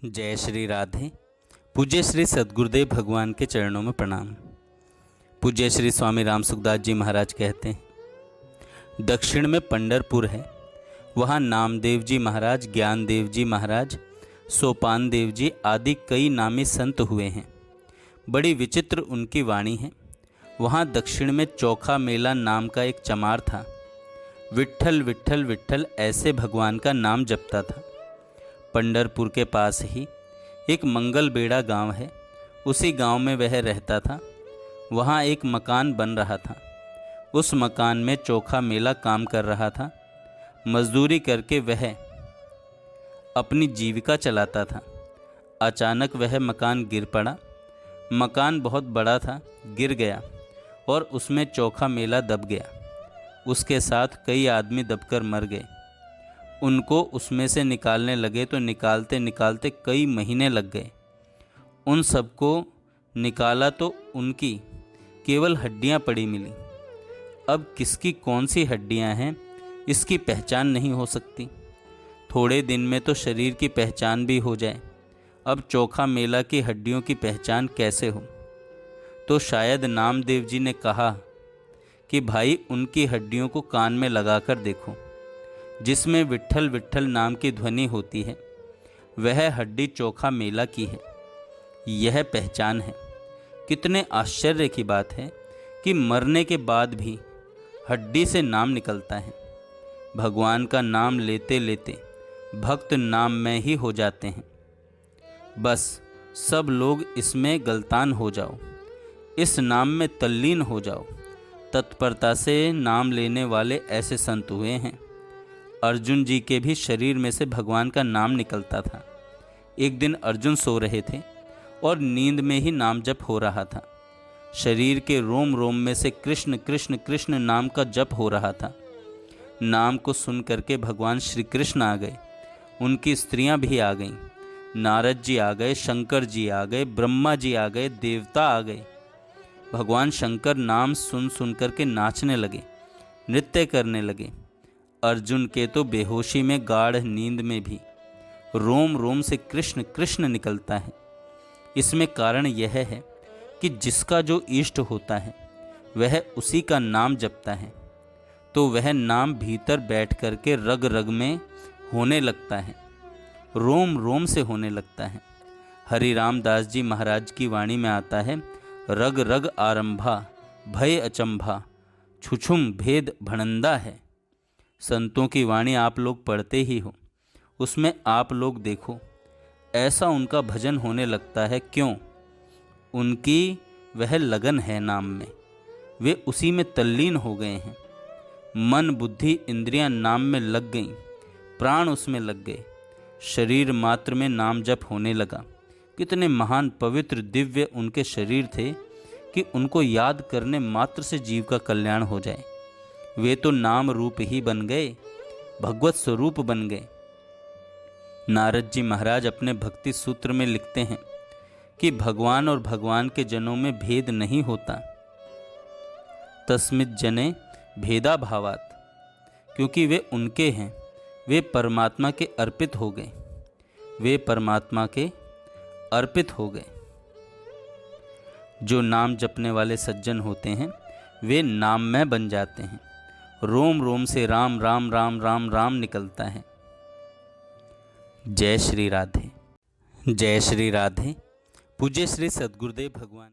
जय श्री राधे। पूज्य श्री सद्गुरुदेव भगवान के चरणों में प्रणाम। पूज्य श्री स्वामी राम सुखदास जी महाराज कहते हैं, दक्षिण में पंढरपुर है, वहाँ नामदेव जी महाराज, ज्ञानदेव जी महाराज, सोपान देव जी आदि कई नामी संत हुए हैं। बड़ी विचित्र उनकी वाणी है। वहाँ दक्षिण में चोखा मेला नाम का एक चमार था। विट्ठल विट्ठल विट्ठल ऐसे भगवान का नाम जपता था। पंढरपुर के पास ही एक मंगल बेड़ा गांव है, उसी गांव में वह रहता था। वहाँ एक मकान बन रहा था। उस मकान में चोखा मेला काम कर रहा था। मजदूरी करके वह अपनी जीविका चलाता था। अचानक वह मकान गिर पड़ा। मकान बहुत बड़ा था, गिर गया और उसमें चोखा मेला दब गया। उसके साथ कई आदमी दबकर मर गए। उनको उसमें से निकालने लगे तो निकालते निकालते कई महीने लग गए। उन सबको निकाला तो उनकी केवल हड्डियां पड़ी मिली। अब किसकी कौन सी हड्डियां हैं, इसकी पहचान नहीं हो सकती। थोड़े दिन में तो शरीर की पहचान भी हो जाए। अब चोखा मेला की हड्डियों की पहचान कैसे हो? तो शायद नामदेव जी ने कहा कि भाई उनकी हड्डियों को कान में लगाकर देखो, जिसमें विट्ठल विट्ठल नाम की ध्वनि होती है, वह हड्डी चोखा मेला की है। यह पहचान है। कितने आश्चर्य की बात है कि मरने के बाद भी हड्डी से नाम निकलता है। भगवान का नाम लेते लेते भक्त नाम में ही हो जाते हैं। बस सब लोग इसमें गलतान हो जाओ, इस नाम में तल्लीन हो जाओ। तत्परता से नाम लेने वाले ऐसे संत हुए हैं। अर्जुन जी के भी शरीर में से भगवान का नाम निकलता था। एक दिन अर्जुन सो रहे थे और नींद में ही नाम जप हो रहा था। शरीर के रोम रोम में से कृष्ण कृष्ण कृष्ण नाम का जप हो रहा था। नाम को सुन करके भगवान श्री कृष्ण आ गए, उनकी स्त्रियां भी आ गईं। नारद जी आ गए, शंकर जी आ गए, ब्रह्मा जी आ गए, देवता आ गए। भगवान शंकर नाम सुन सुन करके नाचने लगे, नृत्य करने लगे। अर्जुन के तो बेहोशी में, गाढ़ नींद में भी रोम रोम से कृष्ण कृष्ण निकलता है। इसमें कारण यह है कि जिसका जो इष्ट होता है वह उसी का नाम जपता है, तो वह नाम भीतर बैठ करके रग रग में होने लगता है, रोम रोम से होने लगता है। हरि रामदास जी महाराज की वाणी में आता है, रग रग आरंभा भय अचंभा, छुछुम भेद भणंदा है। संतों की वाणी आप लोग पढ़ते ही हो, उसमें आप लोग देखो ऐसा उनका भजन होने लगता है। क्यों? उनकी वह लगन है नाम में, वे उसी में तल्लीन हो गए हैं। मन बुद्धि इंद्रियां नाम में लग गईं, प्राण उसमें लग गए। शरीर मात्र में नाम जप होने लगा। कितने महान पवित्र दिव्य उनके शरीर थे कि उनको याद करने मात्र से जीव का कल्याण हो जाए। वे तो नाम रूप ही बन गए, भगवत स्वरूप बन गए। नारद जी महाराज अपने भक्ति सूत्र में लिखते हैं कि भगवान और भगवान के जनों में भेद नहीं होता। तस्मित् जने भेदा भावात, क्योंकि वे उनके हैं, वे परमात्मा के अर्पित हो गए। वे परमात्मा के अर्पित हो गए। जो नाम जपने वाले सज्जन होते हैं वे नाम में बन जाते हैं। रोम रोम से राम राम राम राम राम निकलता है। जय श्री राधे। जय श्री राधे। पूज्य श्री सद्गुरुदेव भगवान।